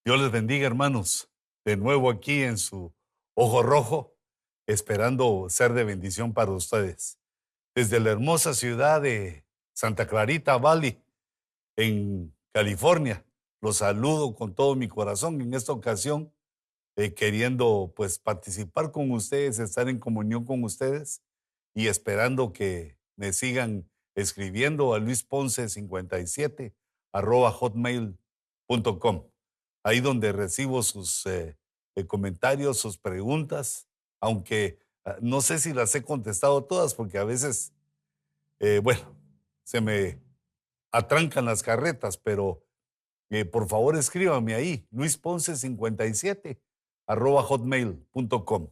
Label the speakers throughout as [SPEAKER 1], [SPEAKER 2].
[SPEAKER 1] Dios les bendiga, hermanos. De nuevo aquí en su ojo rojo, esperando ser de bendición para ustedes. Desde la hermosa ciudad de Santa Clarita Valley, en California, los saludo con todo mi corazón en esta ocasión, queriendo pues participar con ustedes, estar en comunión con ustedes y esperando que me sigan escribiendo a luisponce57 hotmail.com. Ahí donde recibo sus comentarios, sus preguntas, aunque no sé si las he contestado todas porque a veces, bueno, se me atrancan las carretas, pero por favor escríbame ahí, luisponce57 hotmail.com.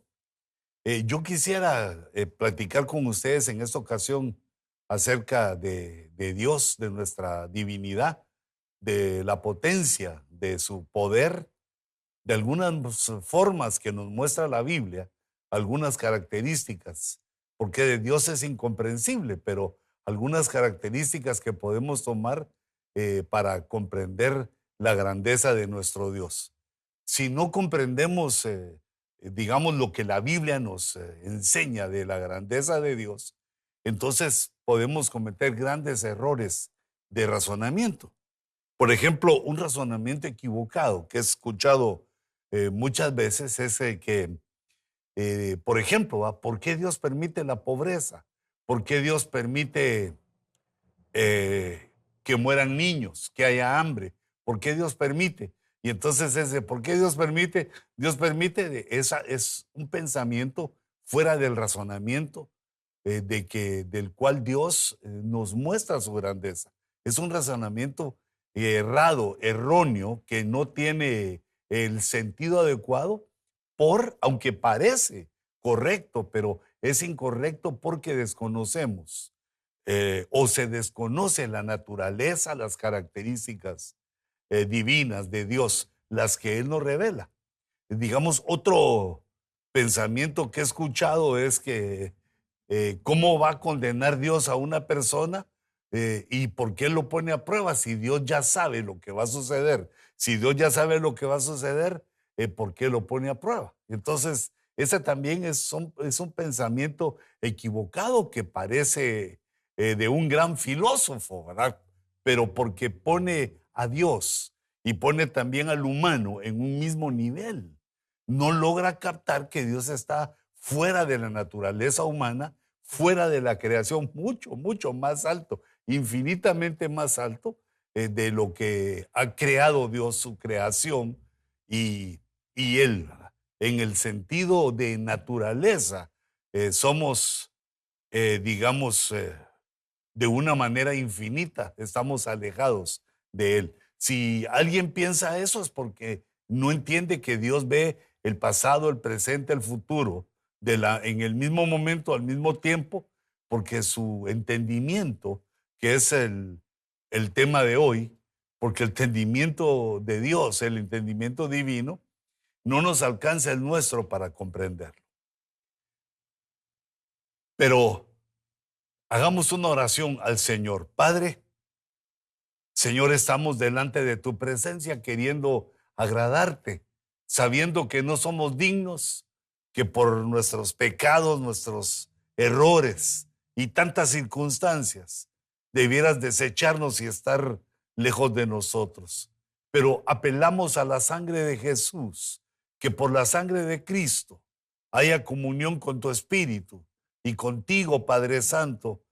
[SPEAKER 1] Yo quisiera platicar con ustedes en esta ocasión acerca de Dios, de nuestra divinidad, de la potencia de su poder, de algunas formas que nos muestra la Biblia, algunas características, porque de Dios es incomprensible, pero algunas características que podemos tomar para comprender la grandeza de nuestro Dios. Si no comprendemos, digamos, lo que la Biblia nos enseña de la grandeza de Dios, entonces podemos cometer grandes errores de razonamiento. Por ejemplo, un razonamiento equivocado que he escuchado muchas veces es que, por ejemplo, ¿por qué Dios permite la pobreza? ¿Por qué Dios permite que mueran niños, que haya hambre? ¿Por qué Dios permite? Y entonces ese, ¿por qué Dios permite? Dios permite, esa es un pensamiento fuera del razonamiento del cual Dios nos muestra su grandeza. Es un razonamiento errado, erróneo, que no tiene el sentido adecuado aunque parece correcto, pero es incorrecto porque desconocemos o se desconoce la naturaleza, las características divinas de Dios, las que Él nos revela. Digamos, otro pensamiento que he escuchado es que ¿cómo va a condenar Dios a una persona? ¿Y por qué lo pone a prueba si Dios ya sabe lo que va a suceder? Si Dios ya sabe lo que va a suceder, ¿por qué lo pone a prueba? Entonces, ese también es un pensamiento equivocado que parece de un gran filósofo, ¿verdad? Pero porque pone a Dios y pone también al humano en un mismo nivel. No logra captar que Dios está fuera de la naturaleza humana, fuera de la creación, mucho, mucho más alto, infinitamente más alto de lo que ha creado Dios, su creación, y, y Él, ¿verdad? En el sentido de naturaleza, somos, digamos, de una manera infinita, estamos alejados de Él. Si alguien piensa eso es porque no entiende que Dios ve el pasado, el presente, el futuro, en el mismo momento, al mismo tiempo, porque su entendimiento, que es el tema de hoy, porque el entendimiento de Dios, el entendimiento divino, no nos alcanza el nuestro para comprenderlo. Pero hagamos una oración al Señor. Padre, Señor, estamos delante de tu presencia queriendo agradarte, sabiendo que no somos dignos, que por nuestros pecados, nuestros errores y tantas circunstancias debieras desecharnos y estar lejos de nosotros. Pero apelamos a la sangre de Jesús, que por la sangre de Cristo haya comunión con tu Espíritu y contigo, Padre Santo,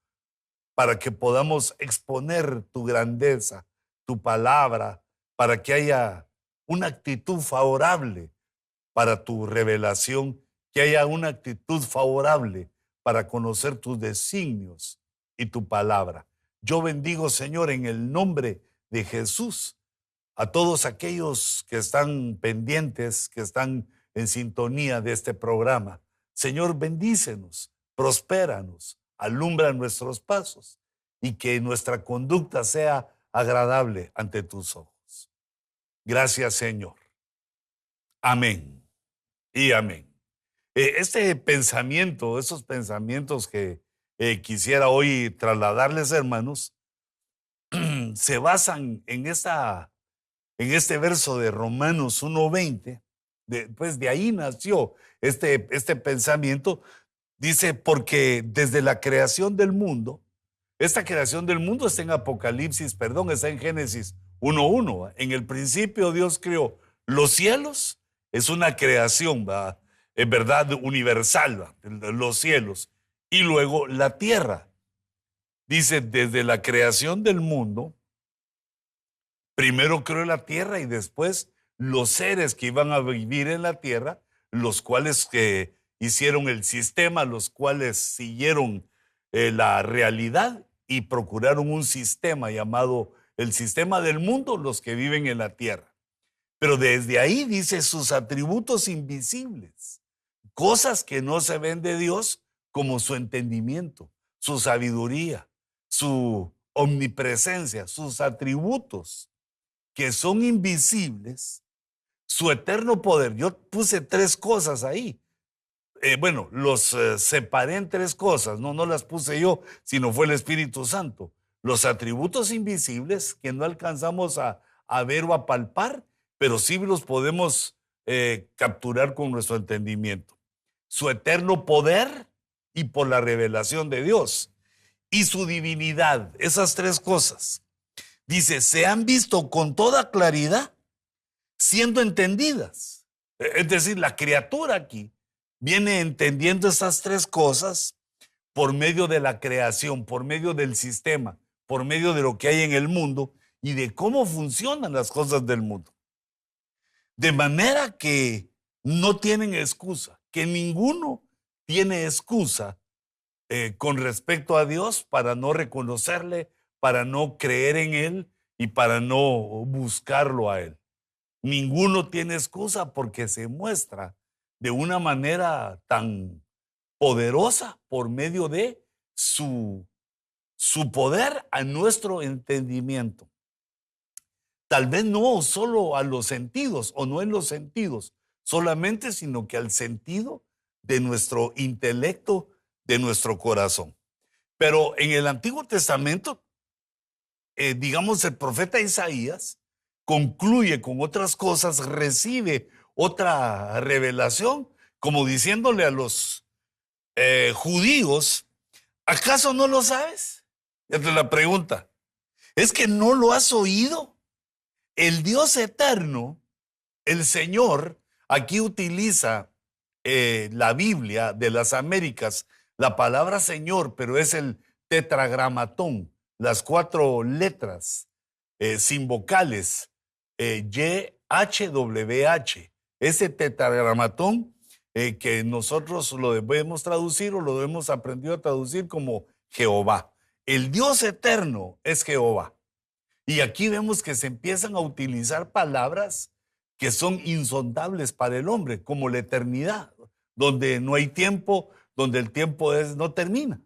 [SPEAKER 1] para que podamos exponer tu grandeza, tu palabra, para que haya una actitud favorable para tu revelación, que haya una actitud favorable para conocer tus designios y tu palabra. Yo bendigo, Señor, en el nombre de Jesús, a todos aquellos que están pendientes, que están en sintonía de este programa. Señor, bendícenos, prospéranos, alumbra nuestros pasos y que nuestra conducta sea agradable ante tus ojos. Gracias, Señor. Amén y amén. Este pensamiento, esos pensamientos que quisiera hoy trasladarles, hermanos, se basan en esta en este verso de Romanos 1:20, pues de ahí nació este pensamiento. Dice, porque desde la creación del mundo, esta creación del mundo está en Apocalipsis, perdón, está en Génesis 1:1. En el principio Dios creó los cielos, es una creación, ¿va? En verdad universal, ¿va? Los cielos, y luego la tierra. Dice, desde la creación del mundo, primero creó la tierra y después los seres que iban a vivir en la tierra, los cuales que hicieron el sistema, los cuales siguieron la realidad y procuraron un sistema llamado el sistema del mundo, los que viven en la tierra. Pero desde ahí dice sus atributos invisibles, cosas que no se ven de Dios, como su entendimiento, su sabiduría, su omnipresencia, sus atributos que son invisibles, su eterno poder. Yo puse tres cosas ahí. Bueno, los separé en tres cosas, no las puse yo, sino fue el Espíritu Santo. Los atributos invisibles que no alcanzamos a ver o a palpar, pero sí los podemos capturar con nuestro entendimiento. Su eterno poder y por la revelación de Dios. Y su divinidad, esas tres cosas. Dice, se han visto con toda claridad siendo entendidas. Es decir, la criatura aquí viene entendiendo esas tres cosas por medio de la creación, por medio del sistema, por medio de lo que hay en el mundo y de cómo funcionan las cosas del mundo. De manera que no tienen excusa, que ninguno tiene excusa con respecto a Dios para no reconocerle, para no creer en Él y para no buscarlo a Él. Ninguno tiene excusa porque se muestra de una manera tan poderosa por medio de su poder a nuestro entendimiento. Tal vez no solo a los sentidos o no en los sentidos solamente, sino que al sentido de nuestro intelecto, de nuestro corazón. Pero en el Antiguo Testamento, digamos, el profeta Isaías concluye con otras cosas, recibe otra revelación, como diciéndole a los judíos, ¿acaso no lo sabes? Esta es la pregunta. ¿Es que no lo has oído? El Dios eterno, el Señor, aquí utiliza la Biblia de las Américas, la palabra Señor, pero es el tetragramatón, las cuatro letras sin vocales, YHWH. Ese tetragramatón que nosotros lo debemos traducir o lo debemos aprendido a traducir como Jehová. El Dios eterno es Jehová. Y aquí vemos que se empiezan a utilizar palabras que son insondables para el hombre, como la eternidad, donde no hay tiempo, donde el tiempo no termina,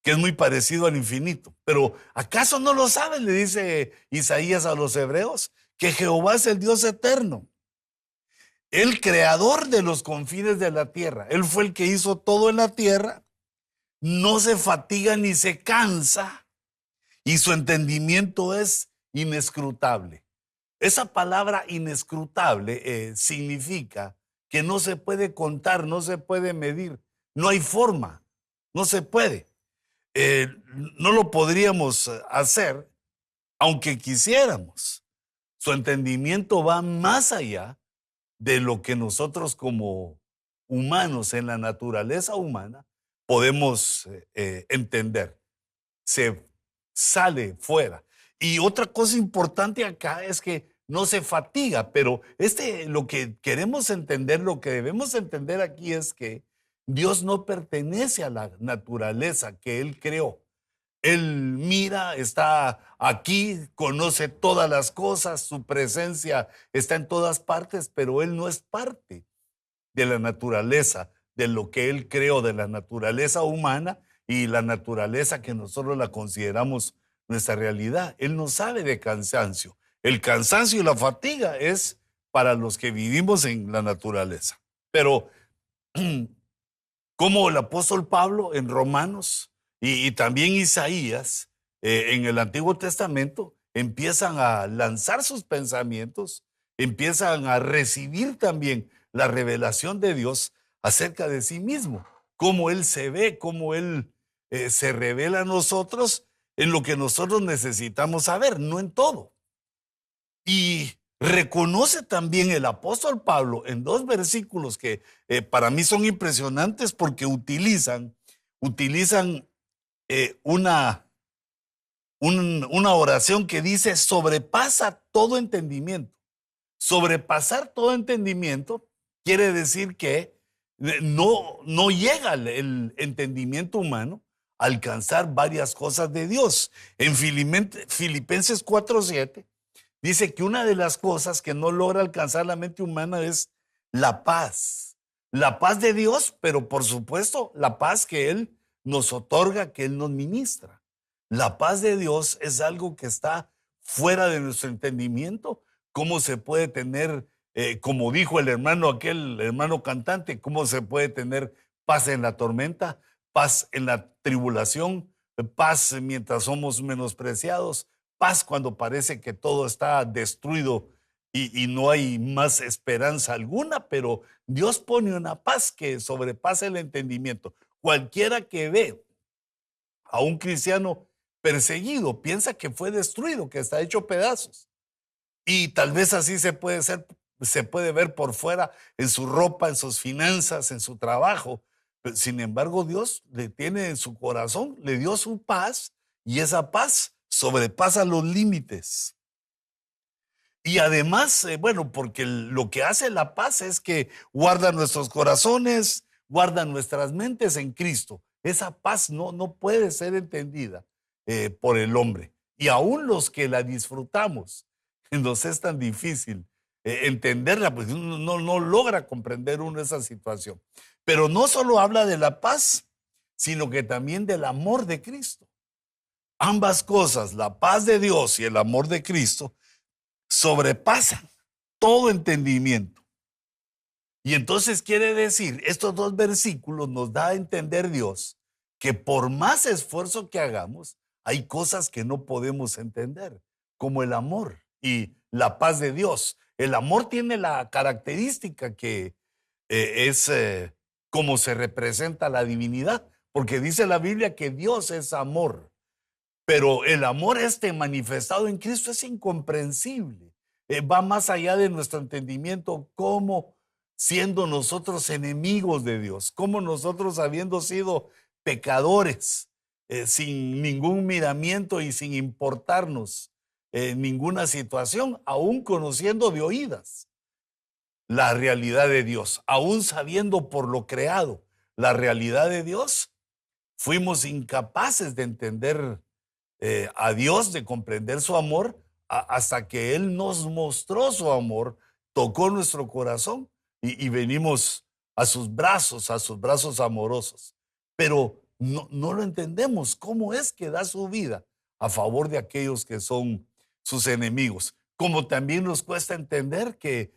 [SPEAKER 1] que es muy parecido al infinito. Pero ¿acaso no lo saben? Le dice Isaías a los hebreos, que Jehová es el Dios eterno, el creador de los confines de la tierra. Él fue el que hizo todo en la tierra, no se fatiga ni se cansa, y su entendimiento es inescrutable. Esa palabra inescrutable significa que no se puede contar, no se puede medir, no hay forma, no se puede. No lo podríamos hacer aunque quisiéramos. Su entendimiento va más allá de lo que nosotros como humanos en la naturaleza humana podemos entender. Se sale fuera. Y otra cosa importante acá es que no se fatiga, pero lo que queremos entender, lo que debemos entender aquí es que Dios no pertenece a la naturaleza que Él creó. Él mira, está aquí, conoce todas las cosas, su presencia está en todas partes, pero Él no es parte de la naturaleza, de lo que Él creó, de la naturaleza humana y la naturaleza que nosotros la consideramos nuestra realidad. Él no sabe de cansancio. El cansancio y la fatiga es para los que vivimos en la naturaleza. Pero como el apóstol Pablo en Romanos y también Isaías en el Antiguo Testamento empiezan a lanzar sus pensamientos, empiezan a recibir también la revelación de Dios acerca de sí mismo, cómo Él se ve, cómo Él se revela a nosotros en lo que nosotros necesitamos saber, no en todo. Y reconoce también el apóstol Pablo en dos versículos que para mí son impresionantes porque utilizan una una oración que dice sobrepasa todo entendimiento. Sobrepasar todo entendimiento quiere decir que no llega el entendimiento humano a alcanzar varias cosas de Dios. En Filipenses 4:7 dice que una de las cosas que no logra alcanzar la mente humana es la paz. La paz de Dios, pero por supuesto la paz que Él nos otorga, que Él nos ministra. La paz de Dios es algo que está fuera de nuestro entendimiento. ¿Cómo se puede tener, como dijo el hermano, aquel hermano cantante, cómo se puede tener paz en la tormenta, paz en la tribulación, paz mientras somos menospreciados, paz cuando parece que todo está destruido y no hay más esperanza alguna? Pero Dios pone una paz que sobrepasa el entendimiento. Cualquiera que ve a un cristiano perseguido piensa que fue destruido, que está hecho pedazos. Y tal vez así se puede ver por fuera en su ropa, en sus finanzas, en su trabajo. Sin embargo, Dios le tiene en su corazón, le dio su paz y esa paz sobrepasa los límites. Y además, bueno, porque lo que hace la paz es que guarda nuestros corazones, guarda nuestras mentes en Cristo. Esa paz no puede ser entendida por el hombre. Y aún los que la disfrutamos, nos es tan difícil entenderla, pues uno no logra comprender uno esa situación. Pero no solo habla de la paz, sino que también del amor de Cristo. Ambas cosas, la paz de Dios y el amor de Cristo, sobrepasan todo entendimiento. Y entonces quiere decir, estos dos versículos nos da a entender Dios que por más esfuerzo que hagamos, hay cosas que no podemos entender, como el amor y la paz de Dios. El amor tiene la característica que es como se representa la divinidad, porque dice la Biblia que Dios es amor. Pero el amor manifestado en Cristo es incomprensible. Va más allá de nuestro entendimiento, como siendo nosotros enemigos de Dios, como nosotros habiendo sido pecadores, sin ningún miramiento y sin importarnos ninguna situación, aún conociendo de oídas la realidad de Dios, aún sabiendo por lo creado la realidad de Dios, fuimos incapaces de entender a Dios, de comprender su amor, hasta que Él nos mostró su amor, tocó nuestro corazón y venimos a sus brazos amorosos. Pero no lo entendemos. ¿Cómo es que da su vida a favor de aquellos que son sus enemigos? Como también nos cuesta entender que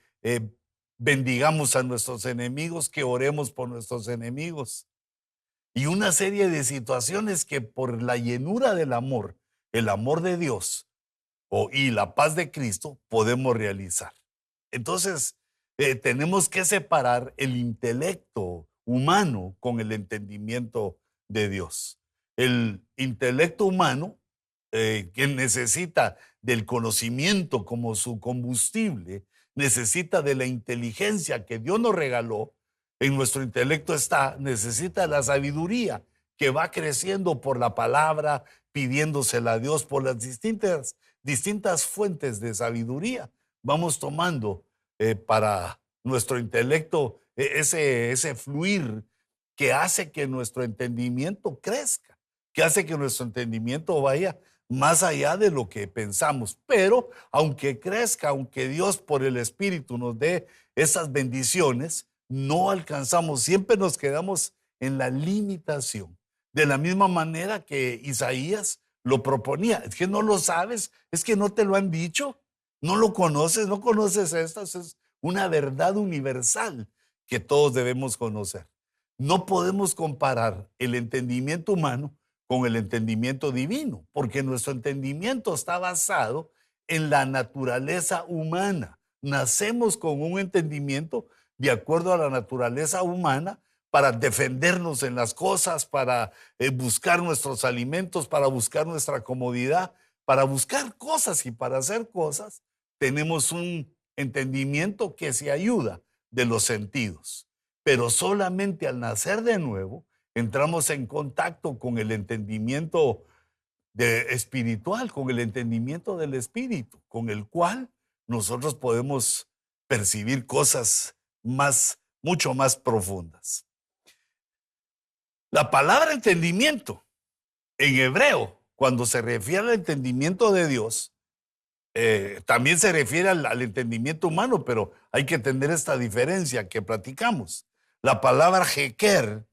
[SPEAKER 1] bendigamos a nuestros enemigos, que oremos por nuestros enemigos. Y una serie de situaciones que por la llenura del amor, el amor de Dios y la paz de Cristo podemos realizar. Entonces, tenemos que separar el intelecto humano con el entendimiento de Dios. El intelecto humano, que necesita del conocimiento como su combustible, necesita de la inteligencia que Dios nos regaló. En nuestro intelecto necesita la sabiduría que va creciendo por la palabra, pidiéndosela a Dios por las distintas fuentes de sabiduría. Vamos tomando para nuestro intelecto ese fluir que hace que nuestro entendimiento crezca, que hace que nuestro entendimiento vaya más allá de lo que pensamos. Pero aunque crezca, aunque Dios por el Espíritu nos dé esas bendiciones, no alcanzamos, siempre nos quedamos en la limitación. De la misma manera que Isaías lo proponía. Es que no lo sabes, es que no te lo han dicho, no lo conoces, no conoces esto. Es una verdad universal que todos debemos conocer. No podemos comparar el entendimiento humano con el entendimiento divino, porque nuestro entendimiento está basado en la naturaleza humana. Nacemos con un entendimiento de acuerdo a la naturaleza humana para defendernos en las cosas, para buscar nuestros alimentos, para buscar nuestra comodidad, para buscar cosas y para hacer cosas. Tenemos un entendimiento que se ayuda de los sentidos, pero solamente al nacer de nuevo entramos en contacto con el entendimiento espiritual, con el entendimiento del espíritu, con el cual nosotros podemos percibir cosas mucho más profundas. La palabra entendimiento en hebreo, cuando se refiere al entendimiento de Dios, también se refiere al entendimiento humano, pero hay que tener esta diferencia que platicamos. La palabra jeker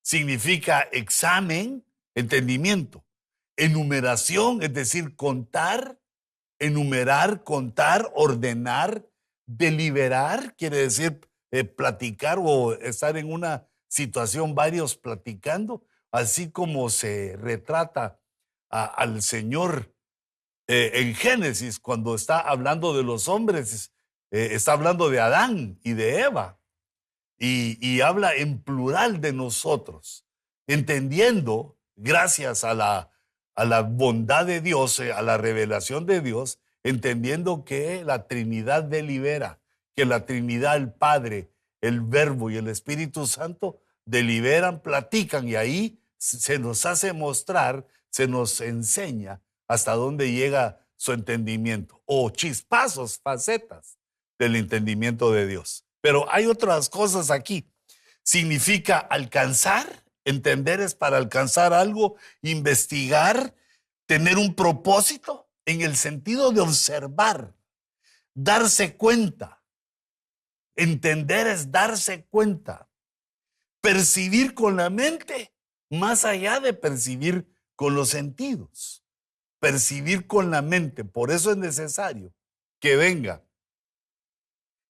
[SPEAKER 1] significa examen, entendimiento. Enumeración, es decir, contar, enumerar, contar, ordenar, deliberar, quiere decir platicar o estar en una situación varios platicando, así como se retrata al Señor en Génesis cuando está hablando de los hombres, está hablando de Adán y de Eva y habla en plural de nosotros, entendiendo, gracias a la bondad de Dios, a la revelación de Dios, entendiendo que la Trinidad delibera, que la Trinidad, el Padre, el Verbo y el Espíritu Santo deliberan, platican y ahí se nos hace mostrar, se nos enseña hasta dónde llega su entendimiento o chispazos, facetas del entendimiento de Dios. Pero hay otras cosas aquí. Significa alcanzar, entender es para alcanzar algo, investigar, tener un propósito en el sentido de observar, darse cuenta. Entender es darse cuenta. Percibir con la mente, más allá de percibir con los sentidos. Percibir con la mente. Por eso es necesario que venga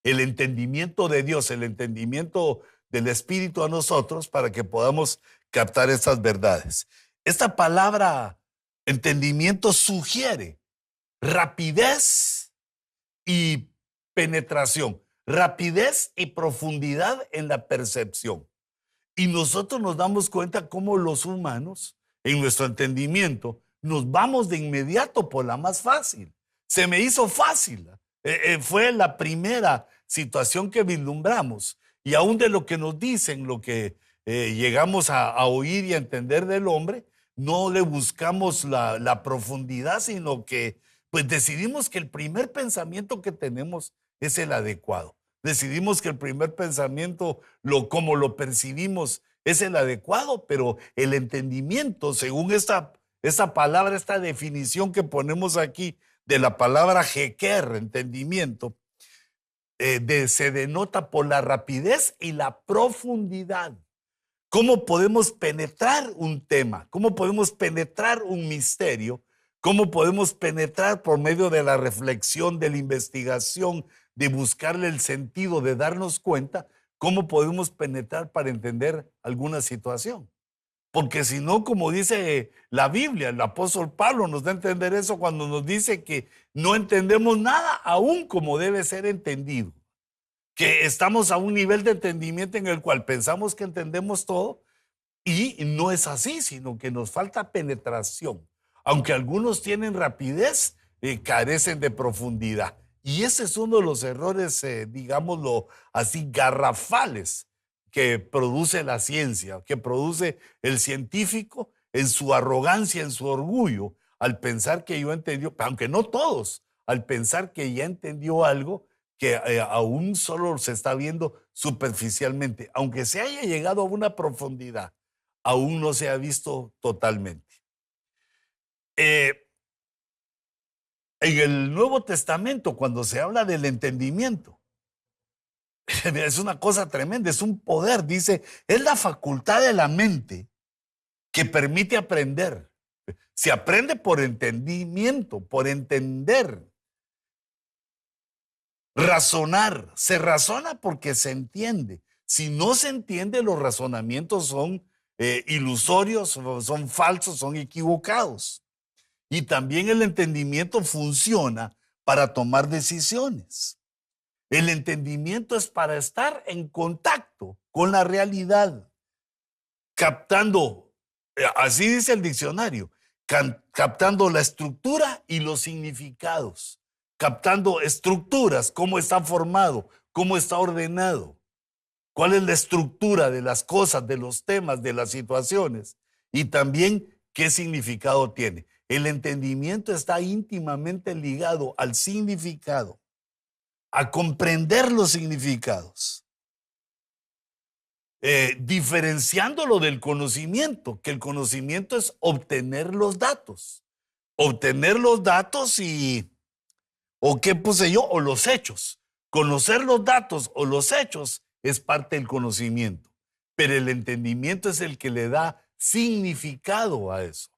[SPEAKER 1] el entendimiento de Dios, el entendimiento del Espíritu a nosotros para que podamos captar estas verdades. Esta palabra entendimiento sugiere rapidez y penetración, rapidez y profundidad en la percepción. Y nosotros nos damos cuenta cómo los humanos, en nuestro entendimiento, nos vamos de inmediato por la más fácil. Se me hizo fácil. Fue la primera situación que vislumbramos. Y aún de lo que nos dicen, lo que llegamos a oír y a entender del hombre, no le buscamos la profundidad, sino que pues decidimos que el primer pensamiento que tenemos es el adecuado. Decidimos que el primer pensamiento, como lo percibimos, es el adecuado, pero el entendimiento, según esta palabra, esta definición que ponemos aquí de la palabra jeker, entendimiento, se denota por la rapidez y la profundidad. ¿Cómo podemos penetrar un tema? ¿Cómo podemos penetrar un misterio? ¿Cómo podemos penetrar por medio de la reflexión, de la investigación, de buscarle el sentido, de darnos cuenta? ¿Cómo podemos penetrar para entender alguna situación? Porque si no, como dice la Biblia, el apóstol Pablo nos da a entender eso cuando nos dice que no entendemos nada aún como debe ser entendido. Que estamos a un nivel de entendimiento en el cual pensamos que entendemos todo y no es así, sino que nos falta penetración. Aunque algunos tienen rapidez, carecen de profundidad. Y ese es uno de los errores, digámoslo así, garrafales que produce la ciencia, que produce el científico en su arrogancia, en su orgullo, al pensar que yo entendió, aunque no todos, al pensar que ya entendió algo que aún solo se está viendo superficialmente. Aunque se haya llegado a una profundidad, aún no se ha visto totalmente. En el Nuevo Testamento, cuando se habla del entendimiento, es una cosa tremenda, es un poder, dice, es la facultad de la mente que permite aprender. Se aprende por entendimiento, por entender. Razonar, se razona porque se entiende. Si no se entiende, los razonamientos son ilusorios, son falsos, son equivocados. Y también el entendimiento funciona para tomar decisiones. El entendimiento es para estar en contacto con la realidad, captando, así dice el diccionario, captando la estructura y los significados, captando estructuras, cómo está formado, cómo está ordenado, cuál es la estructura de las cosas, de los temas, de las situaciones, y también qué significado tiene. El entendimiento está íntimamente ligado al significado, a comprender los significados, diferenciándolo del conocimiento, que el conocimiento es obtener los datos. Obtener los datos y, o qué puse yo, o los hechos. Conocer los datos o los hechos es parte del conocimiento, pero el entendimiento es el que le da significado a eso,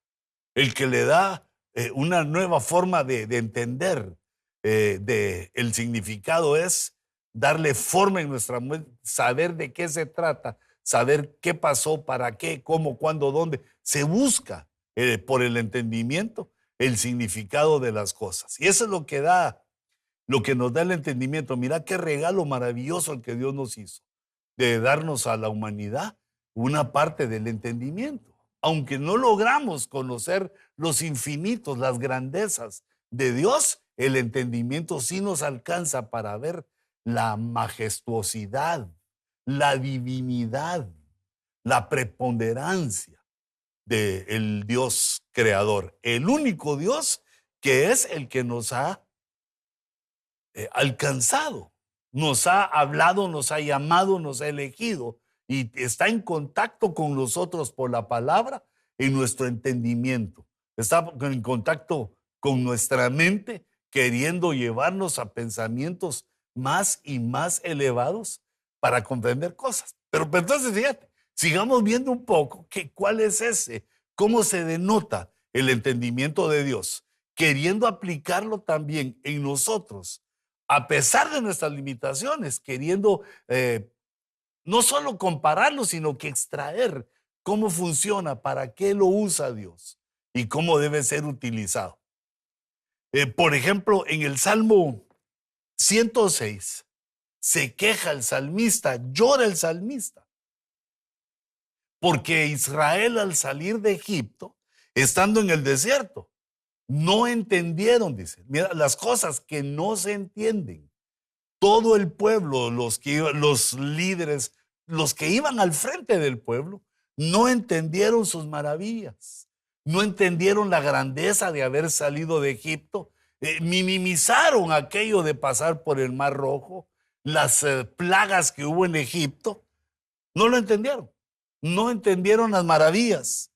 [SPEAKER 1] el que le da una nueva forma de entender. El significado es darle forma en nuestra mente, saber de qué se trata, saber qué pasó, para qué, cómo, cuándo, dónde. Se busca por el entendimiento el significado de las cosas. Y eso es lo que da, lo que nos da el entendimiento. Mira qué regalo maravilloso el que Dios nos hizo, de darnos a la humanidad una parte del entendimiento. Aunque no logramos conocer los infinitos, las grandezas de Dios, el entendimiento sí nos alcanza para ver la majestuosidad, la divinidad, la preponderancia del Dios creador, el único Dios que es el que nos ha alcanzado, nos ha hablado, nos ha llamado, nos ha elegido y está en contacto con nosotros por la palabra en nuestro entendimiento. Está en contacto con nuestra mente, queriendo llevarnos a pensamientos más y más elevados para comprender cosas. Pero entonces, fíjate, sigamos viendo un poco cuál es ese, cómo se denota el entendimiento de Dios, queriendo aplicarlo también en nosotros, a pesar de nuestras limitaciones, queriendo no solo compararlo, sino que extraer cómo funciona, para qué lo usa Dios y cómo debe ser utilizado. Por ejemplo, en el Salmo 106 se queja el salmista, llora el salmista, porque Israel al salir de Egipto, estando en el desierto, no entendieron, dice, mira, las cosas que no se entienden. Todo el pueblo, los líderes, los que iban al frente del pueblo, no entendieron sus maravillas, no entendieron la grandeza de haber salido de Egipto, minimizaron aquello de pasar por el Mar Rojo, las plagas que hubo en Egipto, no lo entendieron, no entendieron las maravillas.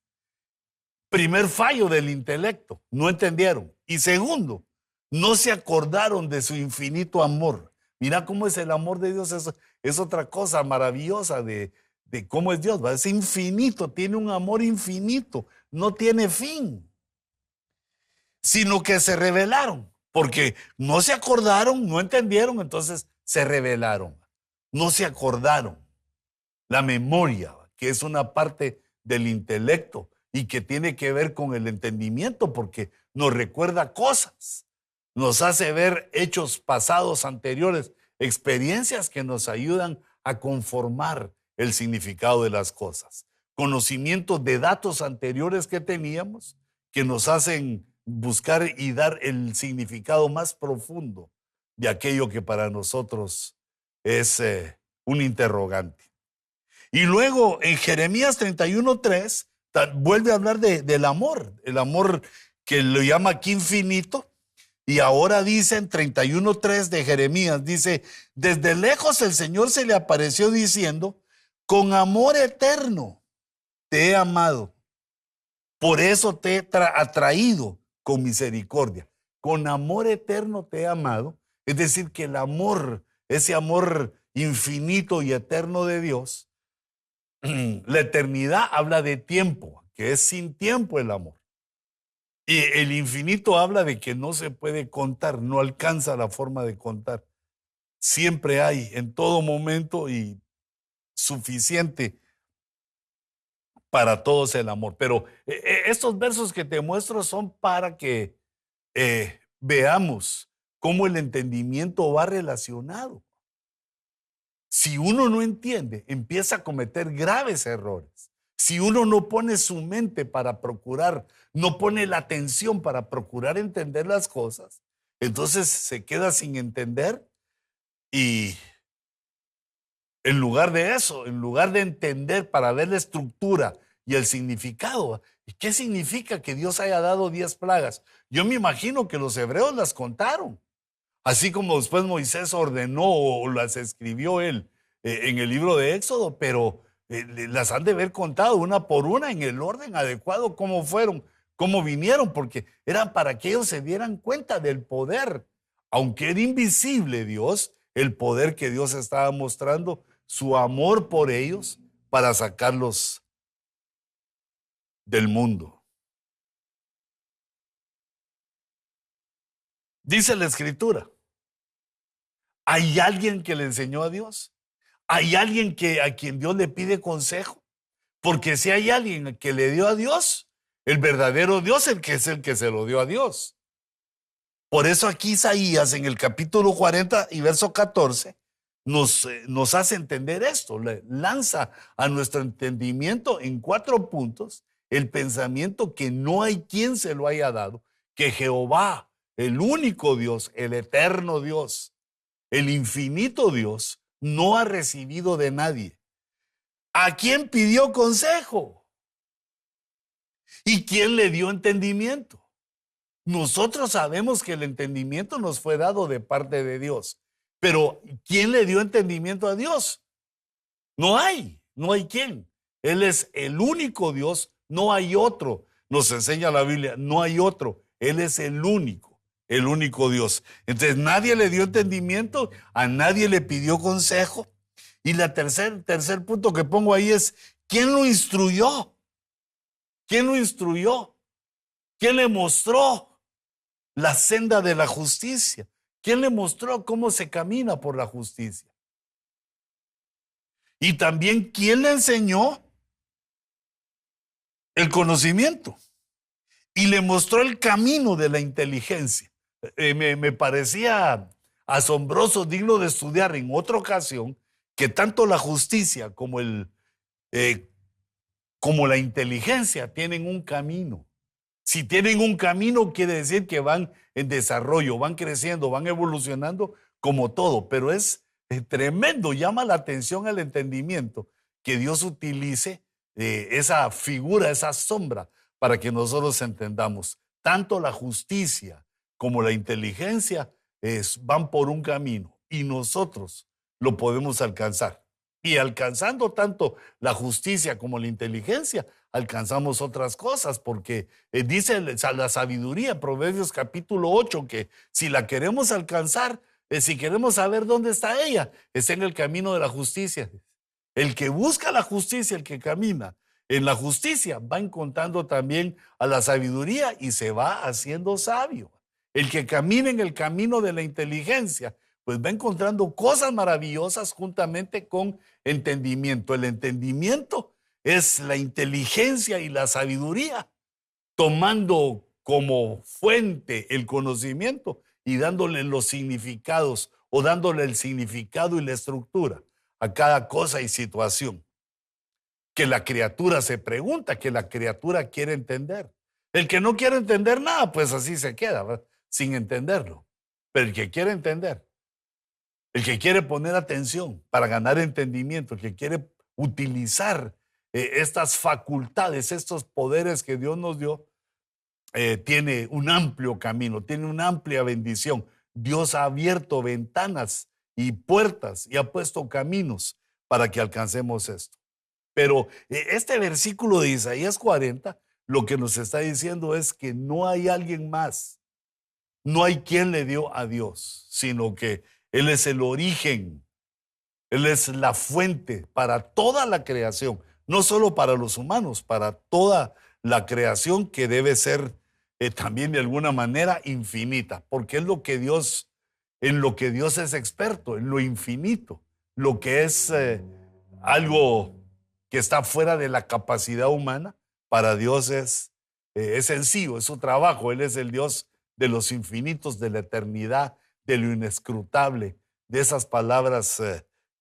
[SPEAKER 1] Primer fallo del intelecto, no entendieron. Y segundo, no se acordaron de su infinito amor. Mira cómo es el amor de Dios, es otra cosa maravillosa de cómo es Dios, ¿va? Es infinito, tiene un amor infinito, no tiene fin, sino que se rebelaron, porque no se acordaron, no entendieron, entonces se rebelaron, no se acordaron. La memoria, que es una parte del intelecto y que tiene que ver con el entendimiento, porque nos recuerda cosas, nos hace ver hechos pasados anteriores, experiencias que nos ayudan a conformar el significado de las cosas, conocimientos de datos anteriores que teníamos que nos hacen buscar y dar el significado más profundo de aquello que para nosotros es un interrogante. Y luego en Jeremías 31:3 vuelve a hablar del amor, el amor que lo llama aquí infinito. Y ahora dice en 31:3 de Jeremías, dice, desde lejos el Señor se le apareció diciendo, con amor eterno te he amado, por eso te he atraído con misericordia. Con amor eterno te he amado, es decir, que el amor, ese amor infinito y eterno de Dios, la eternidad habla de tiempo, que es sin tiempo el amor. Y el infinito habla de que no se puede contar, no alcanza la forma de contar. Siempre hay, en todo momento, y suficiente para todos el amor. Pero estos versos que te muestro son para que veamos cómo el entendimiento va relacionado. Si uno no entiende, empieza a cometer graves errores. Si uno no pone su mente para procurar, no pone la atención para procurar entender las cosas, entonces se queda sin entender y en lugar de eso, en lugar de entender para ver la estructura y el significado, ¿qué significa que Dios haya dado 10 plagas? Yo me imagino que los hebreos las contaron. Así como después Moisés ordenó o las escribió él en el libro de Éxodo, pero las han de haber contado una por una en el orden adecuado, cómo fueron, cómo vinieron, porque eran para que ellos se dieran cuenta del poder. Aunque era invisible Dios, el poder que Dios estaba mostrando, su amor por ellos para sacarlos del mundo. Dice la Escritura, ¿hay alguien que le enseñó a Dios? ¿Hay alguien a quien Dios le pide consejo? Porque si hay alguien que le dio a Dios, el verdadero Dios es el que se lo dio a Dios. Por eso aquí Isaías en el capítulo 40 y verso 14 nos hace entender esto, le lanza a nuestro entendimiento en 4 puntos el pensamiento que no hay quien se lo haya dado, que Jehová, el único Dios, el eterno Dios, el infinito Dios, no ha recibido de nadie. ¿A quién pidió consejo? ¿Y quién le dio entendimiento? Nosotros sabemos que el entendimiento nos fue dado de parte de Dios, pero ¿quién le dio entendimiento a Dios? No hay quien. Él es el único Dios, no hay otro. Nos enseña la Biblia, no hay otro. Él es el único Dios. Entonces nadie le dio entendimiento, a nadie le pidió consejo. Y la tercer punto que pongo ahí es, ¿quién lo instruyó? ¿Quién lo instruyó? ¿Quién le mostró la senda de la justicia? ¿Quién le mostró cómo se camina por la justicia? Y también, ¿quién le enseñó el conocimiento? Y le mostró el camino de la inteligencia. Me parecía asombroso, digno de estudiar en otra ocasión, que tanto la justicia como la inteligencia tienen un camino. Si tienen un camino, quiere decir que van en desarrollo, van creciendo, van evolucionando como todo, pero es tremendo, llama la atención el entendimiento que Dios utilice esa figura, esa sombra, para que nosotros entendamos. Tanto la justicia como la inteligencia van por un camino y nosotros lo podemos alcanzar. Y alcanzando tanto la justicia como la inteligencia, alcanzamos otras cosas, porque dice la sabiduría, Proverbios capítulo 8, que si la queremos alcanzar, si queremos saber dónde está ella, está en el camino de la justicia. El que busca la justicia, el que camina en la justicia, va encontrando también a la sabiduría y se va haciendo sabio. El que camina en el camino de la inteligencia, pues va encontrando cosas maravillosas juntamente con entendimiento. El entendimiento es la inteligencia y la sabiduría, tomando como fuente el conocimiento y dándole los significados o dándole el significado y la estructura a cada cosa y situación que la criatura se pregunta, que la criatura quiere entender. El que no quiere entender nada, pues así se queda, ¿verdad? Sin entenderlo. Pero el que quiere entender, el que quiere poner atención para ganar entendimiento, el que quiere utilizar estas facultades, estos poderes que Dios nos dio, tiene un amplio camino, tiene una amplia bendición. Dios ha abierto ventanas y puertas y ha puesto caminos para que alcancemos esto. Pero este versículo de Isaías 40 lo que nos está diciendo es que no hay alguien más, no hay quien le dio a Dios, sino que Él es el origen, Él es la fuente para toda la creación, no solo para los humanos, para toda la creación que debe ser también de alguna manera infinita, porque es lo que Dios, en lo que Dios es experto, en lo infinito, lo que es algo que está fuera de la capacidad humana, para Dios es sencillo, es su trabajo. Él es el Dios de los infinitos, de la eternidad, de lo inescrutable, de esas palabras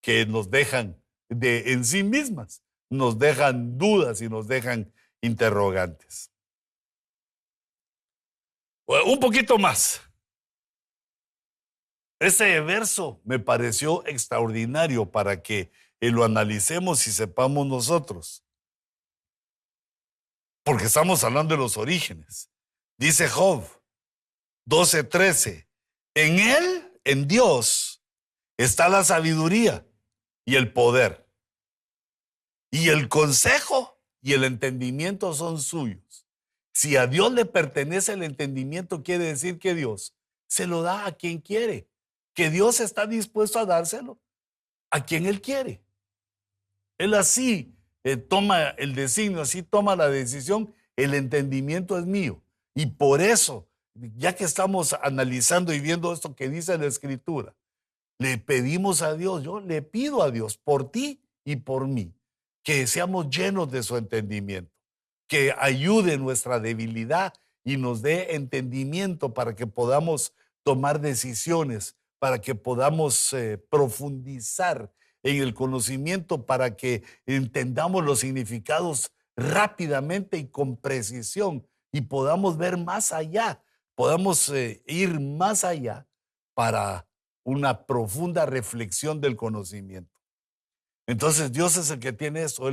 [SPEAKER 1] que nos dejan en sí mismas, nos dejan dudas y nos dejan interrogantes. Un poquito más. Ese verso me pareció extraordinario para que lo analicemos y sepamos nosotros, porque estamos hablando de los orígenes. Dice Job 12:13, en él, en Dios, está la sabiduría y el poder, y el consejo y el entendimiento son suyos. Si a Dios le pertenece el entendimiento, quiere decir que Dios se lo da a quien quiere, que Dios está dispuesto a dárselo a quien Él quiere. Él así toma el designio, así toma la decisión, el entendimiento es mío. Y por eso, ya que estamos analizando y viendo esto que dice la Escritura, le pedimos a Dios, yo le pido a Dios por ti y por mí, que seamos llenos de su entendimiento, que ayude nuestra debilidad y nos dé entendimiento para que podamos tomar decisiones, para que podamos profundizar en el conocimiento, para que entendamos los significados rápidamente y con precisión y podamos ver más allá, podamos ir más allá para una profunda reflexión del conocimiento. Entonces Dios es el que tiene eso,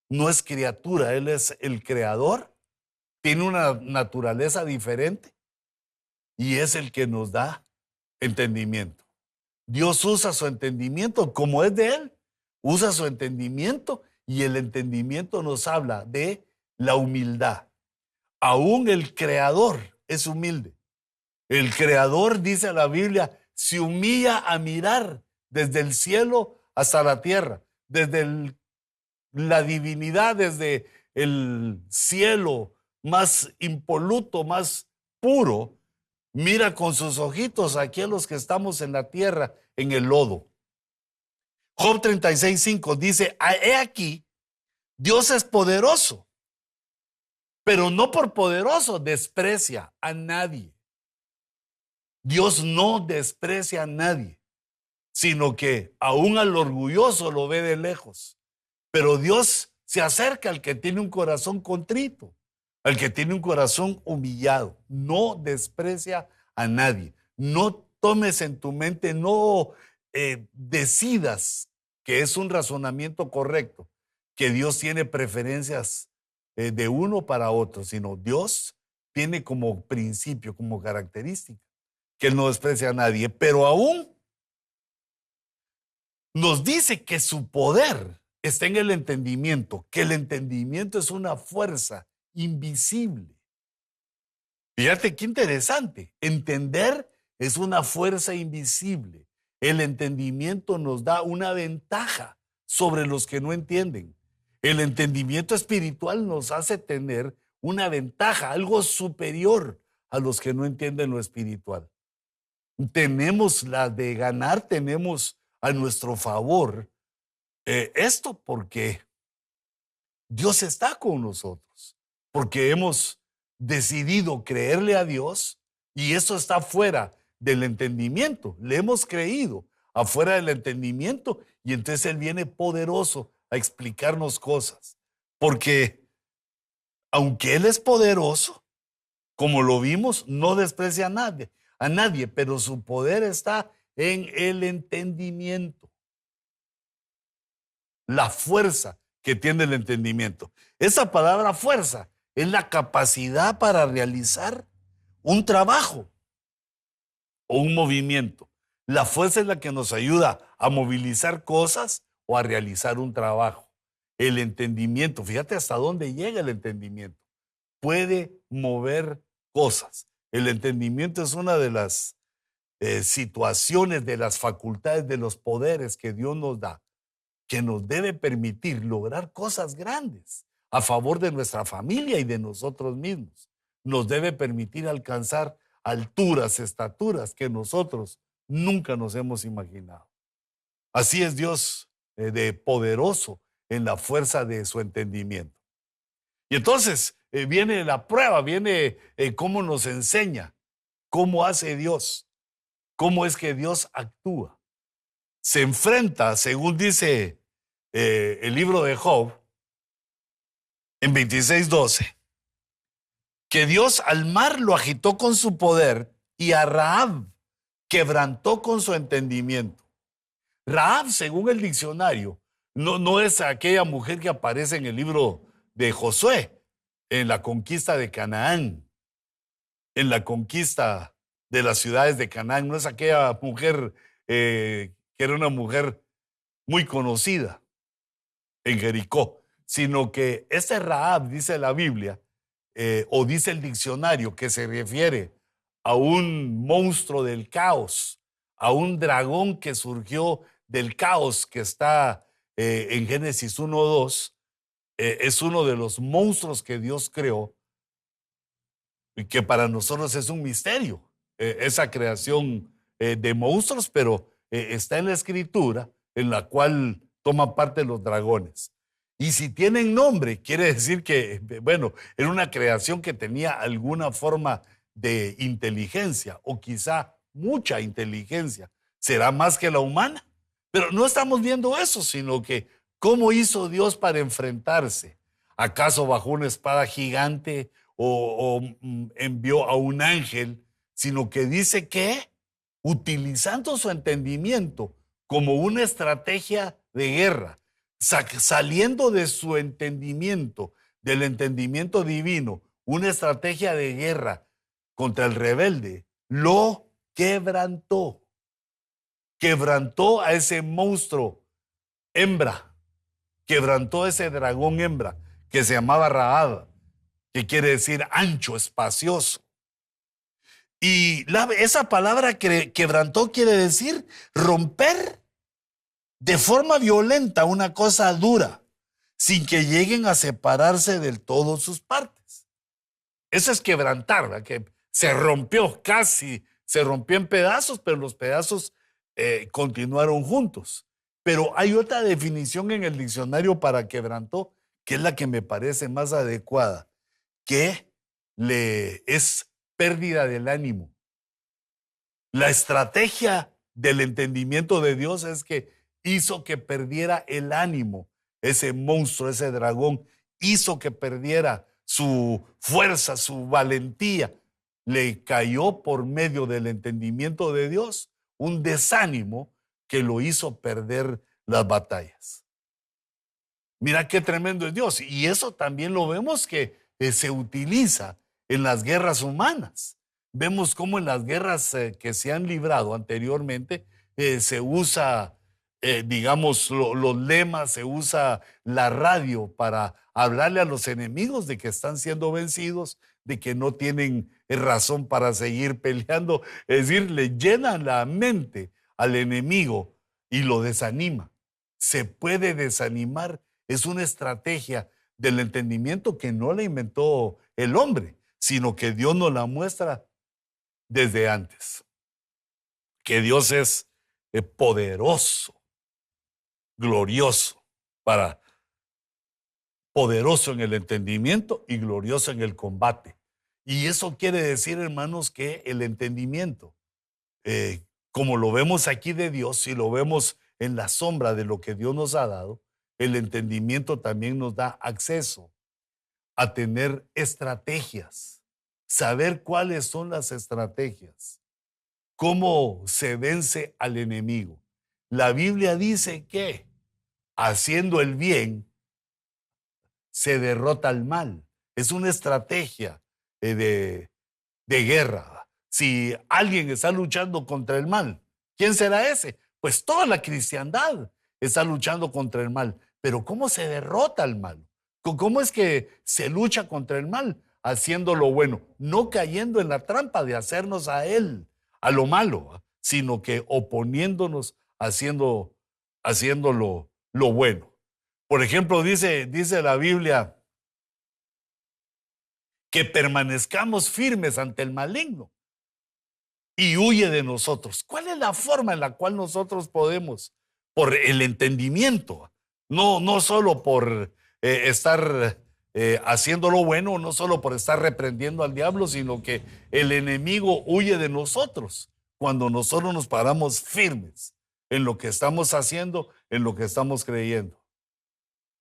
[SPEAKER 1] no es criatura, Él es el creador, tiene una naturaleza diferente y es el que nos da entendimiento. Dios usa su entendimiento como es de Él, usa su entendimiento y el entendimiento nos habla de la humildad. Aún el creador es humilde. El creador, dice la Biblia, se humilla a mirar desde el cielo hasta la tierra, desde la divinidad, desde el cielo más impoluto, más puro, mira con sus ojitos aquí a los que estamos en la tierra, en el lodo. Job 36:5 dice, he aquí, Dios es poderoso, pero no por poderoso desprecia a nadie. Dios no desprecia a nadie, sino que aún al orgulloso lo ve de lejos. Pero Dios se acerca al que tiene un corazón contrito, al que tiene un corazón humillado. No desprecia a nadie. No tomes en tu mente, no decidas que es un razonamiento correcto, que Dios tiene preferencias de uno para otro, sino Dios tiene como principio, como característica, que Él no desprecia a nadie, pero aún nos dice que su poder está en el entendimiento, que el entendimiento es una fuerza invisible. Fíjate qué interesante. Entender es una fuerza invisible. El entendimiento nos da una ventaja sobre los que no entienden. El entendimiento espiritual nos hace tener una ventaja, algo superior a los que no entienden lo espiritual. Tenemos la de ganar, tenemos a nuestro favor esto porque Dios está con nosotros, porque hemos decidido creerle a Dios y eso está fuera del entendimiento. Le hemos creído afuera del entendimiento y entonces Él viene poderoso a explicarnos cosas. Porque aunque Él es poderoso, como lo vimos, no desprecia a nadie, pero su poder está en el entendimiento, la fuerza que tiene el entendimiento. Esa palabra fuerza es la capacidad para realizar un trabajo o un movimiento. La fuerza es la que nos ayuda a movilizar cosas o a realizar un trabajo. El entendimiento, fíjate hasta dónde llega el entendimiento. Puede mover cosas. El entendimiento es una de las situaciones, de las facultades, de los poderes que Dios nos da, que nos debe permitir lograr cosas grandes a favor de nuestra familia y de nosotros mismos. Nos debe permitir alcanzar alturas, estaturas que nosotros nunca nos hemos imaginado. Así es Dios de poderoso en la fuerza de su entendimiento. Y entonces viene la prueba, viene cómo nos enseña, cómo hace Dios, cómo es que Dios actúa. Se enfrenta, según dice el libro de Job, en 26:12, que Dios al mar lo agitó con su poder y a Rahab quebrantó con su entendimiento. Rahab, según el diccionario, no es aquella mujer que aparece en el libro de Josué, en la conquista de Canaán, en la conquista de las ciudades de Canaán. No es aquella mujer que era una mujer muy conocida en Jericó, sino que ese Rahab, dice la Biblia, o dice el diccionario, que se refiere a un monstruo del caos, a un dragón que surgió del caos que está en Génesis 1:2, es uno de los monstruos que Dios creó y que para nosotros es un misterio, esa creación de monstruos, pero está en la Escritura, en la cual toman parte los dragones. Y si tienen nombre, quiere decir que, bueno, era una creación que tenía alguna forma de inteligencia o quizá mucha inteligencia. ¿Será más que la humana? Pero no estamos viendo eso, sino que cómo hizo Dios para enfrentarse. ¿Acaso bajó una espada gigante o envió a un ángel? Sino que dice que utilizando su entendimiento como una estrategia de guerra, saliendo de su entendimiento, del entendimiento divino, una estrategia de guerra contra el rebelde, lo quebrantó. Quebrantó a ese monstruo hembra, quebrantó a ese dragón hembra que se llamaba Rahab, que quiere decir ancho, espacioso. Y esa palabra quebrantó quiere decir romper de forma violenta una cosa dura, sin que lleguen a separarse del todo sus partes. Eso es quebrantar, ¿verdad? Que se rompió casi, se rompió en pedazos, pero los pedazos continuaron juntos. Pero hay otra definición en el diccionario para quebrantó, que es la que me parece más adecuada, que es pérdida del ánimo. La estrategia del entendimiento de Dios es que hizo que perdiera el ánimo. Ese monstruo, ese dragón, hizo que perdiera su fuerza, su valentía. Le cayó por medio del entendimiento de Dios un desánimo que lo hizo perder las batallas. Mira qué tremendo es Dios. Y eso también lo vemos que se utiliza en las guerras humanas. Vemos cómo en las guerras que se han librado anteriormente se usa, digamos, los lemas, se usa la radio para hablarle a los enemigos de que están siendo vencidos, de que no tienen razón para seguir peleando. Es decir, le llenan la mente al enemigo y lo desanima. Se puede desanimar. Es una estrategia del entendimiento que no la inventó el hombre, sino que Dios nos la muestra desde antes. Que Dios es poderoso, glorioso, poderoso en el entendimiento y glorioso en el combate. Y eso quiere decir, hermanos, que el entendimiento, como lo vemos aquí de Dios y lo vemos en la sombra de lo que Dios nos ha dado, el entendimiento también nos da acceso a tener estrategias, saber cuáles son las estrategias, cómo se vence al enemigo. La Biblia dice que haciendo el bien se derrota al mal. Es una estrategia de guerra. Si alguien está luchando contra el mal, ¿quién será ese? Pues toda la cristiandad está luchando contra el mal. Pero ¿cómo se derrota al mal? ¿Cómo es que se lucha contra el mal? Haciendo lo bueno, no cayendo en la trampa de hacernos a él, a lo malo, sino que oponiéndonos, haciendo lo bueno. Por ejemplo, dice la Biblia que permanezcamos firmes ante el maligno y huye de nosotros. ¿Cuál es la forma en la cual nosotros podemos, por el entendimiento, no solo por estar haciendo lo bueno, no solo por estar reprendiendo al diablo, sino que el enemigo huye de nosotros cuando nosotros nos paramos firmes en lo que estamos haciendo, en lo que estamos creyendo.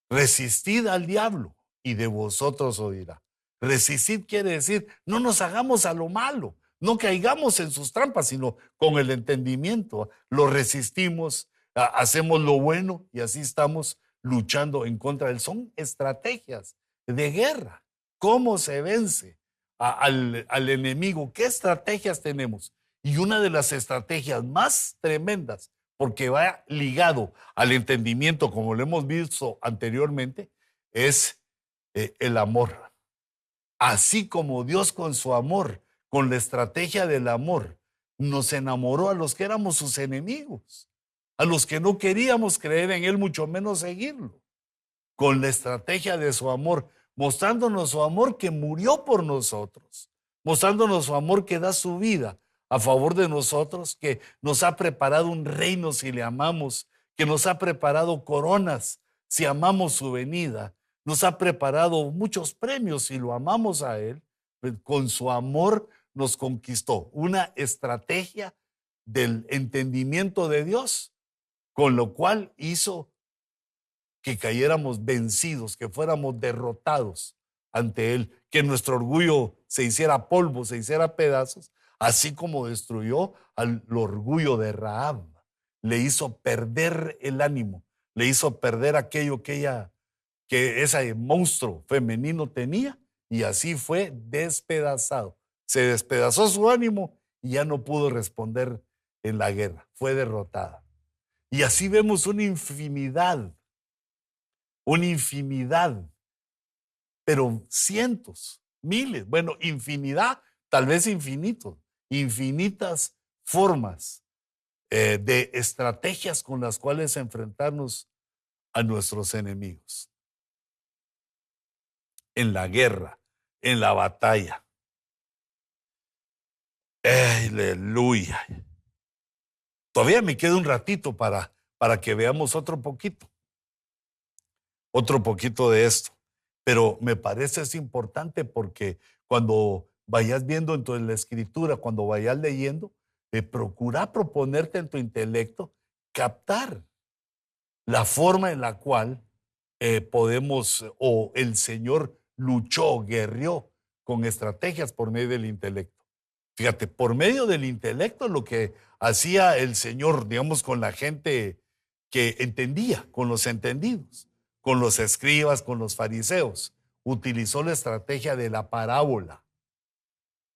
[SPEAKER 1] Resistid al diablo y de vosotros oirá. Resistir quiere decir, no nos hagamos a lo malo, no caigamos en sus trampas, sino con el entendimiento. Lo resistimos, hacemos lo bueno y así estamos luchando en contra de él. Son estrategias de guerra. ¿Cómo se vence al enemigo? ¿Qué estrategias tenemos? Y una de las estrategias más tremendas, porque va ligado al entendimiento, como lo hemos visto anteriormente, es el amor. Así como Dios con su amor, con la estrategia del amor, nos enamoró a los que éramos sus enemigos, a los que no queríamos creer en Él, mucho menos seguirlo, con la estrategia de su amor, mostrándonos su amor que murió por nosotros, mostrándonos su amor que da su vida a favor de nosotros, que nos ha preparado un reino si le amamos, que nos ha preparado coronas si amamos su venida, nos ha preparado muchos premios si lo amamos a Él. Con su amor nos conquistó una estrategia del entendimiento de Dios, con lo cual hizo que cayéramos vencidos, que fuéramos derrotados ante Él, que nuestro orgullo se hiciera polvo, se hiciera pedazos, así como destruyó al orgullo de Rahab. Le hizo perder el ánimo, le hizo perder aquello que ese monstruo femenino tenía, y así fue despedazado. Se despedazó su ánimo y ya no pudo responder en la guerra, fue derrotada. Y así vemos una infinidad, pero cientos, miles, bueno, infinidad, tal vez infinitas formas de estrategias con las cuales enfrentarnos a nuestros enemigos. En la guerra, en la batalla. Aleluya. Todavía me queda un ratito para que veamos otro poquito de esto. Pero me parece es importante porque cuando vayas viendo en la escritura, cuando vayas leyendo, procura proponerte en tu intelecto captar la forma en la cual podemos o el Señor luchó, guerrió con estrategias por medio del intelecto. Fíjate, por medio del intelecto lo que hacía el Señor, digamos, con la gente que entendía, con los entendidos, con los escribas, con los fariseos, utilizó la estrategia de la parábola.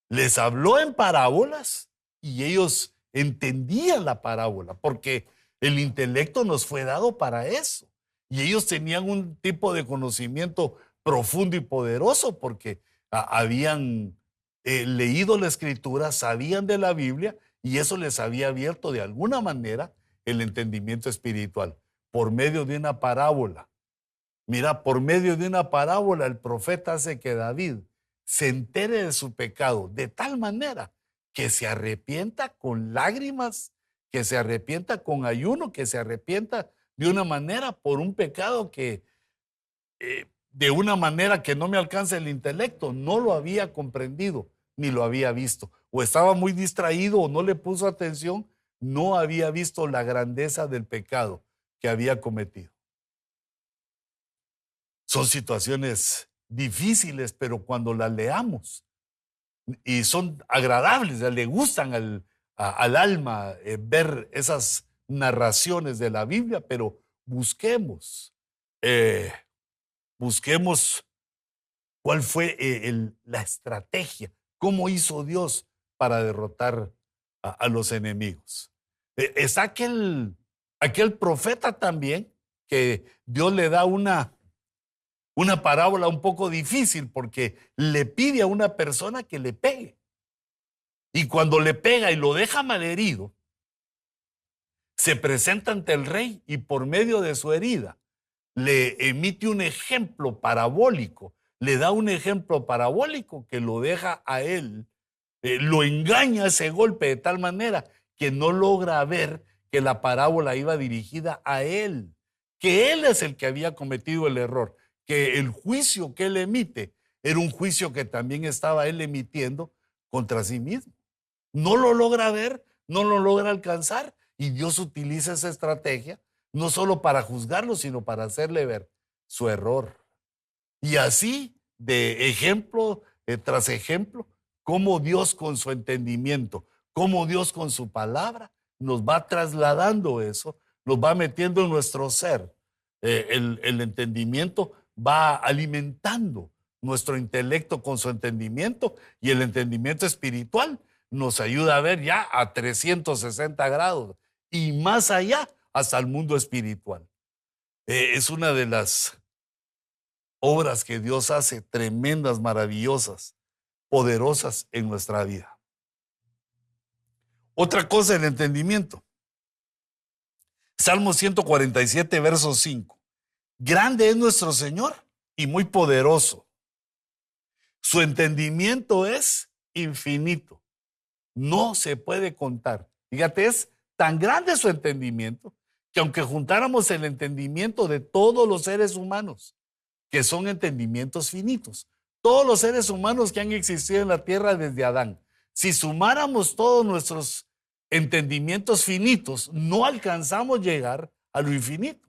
[SPEAKER 1] Les habló en parábolas y ellos entendían la parábola, porque el intelecto nos fue dado para eso. Y ellos tenían un tipo de conocimiento profundo y poderoso porque habían leído la escritura, sabían de la Biblia y eso les había abierto de alguna manera el entendimiento espiritual por medio de una parábola. Mira, por medio de una parábola el profeta hace que David se entere de su pecado de tal manera que se arrepienta con lágrimas, que se arrepienta con ayuno, que se arrepienta de una manera por un pecado que de una manera que no me alcanza el intelecto, no lo había comprendido ni lo había visto, o estaba muy distraído o no le puso atención, no había visto la grandeza del pecado que había cometido. Son situaciones difíciles, pero cuando las leamos y son agradables, le gustan al alma ver esas narraciones de la Biblia, pero eh, busquemos cuál fue la estrategia, cómo hizo Dios para derrotar a los enemigos. Está aquel profeta también que Dios le da una parábola un poco difícil porque le pide a una persona que le pegue. Y cuando le pega y lo deja malherido, se presenta ante el rey y por medio de su herida le emite un ejemplo parabólico, le da un ejemplo parabólico que lo deja a él, lo engaña ese golpe de tal manera que no logra ver que la parábola iba dirigida a él, que él es el que había cometido el error, que el juicio que él emite era un juicio que también estaba él emitiendo contra sí mismo. No lo logra ver, no lo logra alcanzar, y Dios utiliza esa estrategia no solo para juzgarlo, sino para hacerle ver su error. Y así, de ejemplo tras ejemplo, cómo Dios con su entendimiento, cómo Dios con su palabra nos va trasladando eso, nos va metiendo en nuestro ser. El entendimiento va alimentando nuestro intelecto con su entendimiento, y el entendimiento espiritual nos ayuda a ver ya a 360 grados y más allá hasta el mundo espiritual. Es una de las obras que Dios hace tremendas, maravillosas, poderosas en nuestra vida. Otra cosa, el entendimiento. Salmo 147, verso 5. Grande es nuestro Señor y muy poderoso. Su entendimiento es infinito. No se puede contar. Fíjate, es tan grande su entendimiento que aunque juntáramos el entendimiento de todos los seres humanos, que son entendimientos finitos, todos los seres humanos que han existido en la tierra desde Adán, si sumáramos todos nuestros entendimientos finitos, no alcanzamos llegar a lo infinito.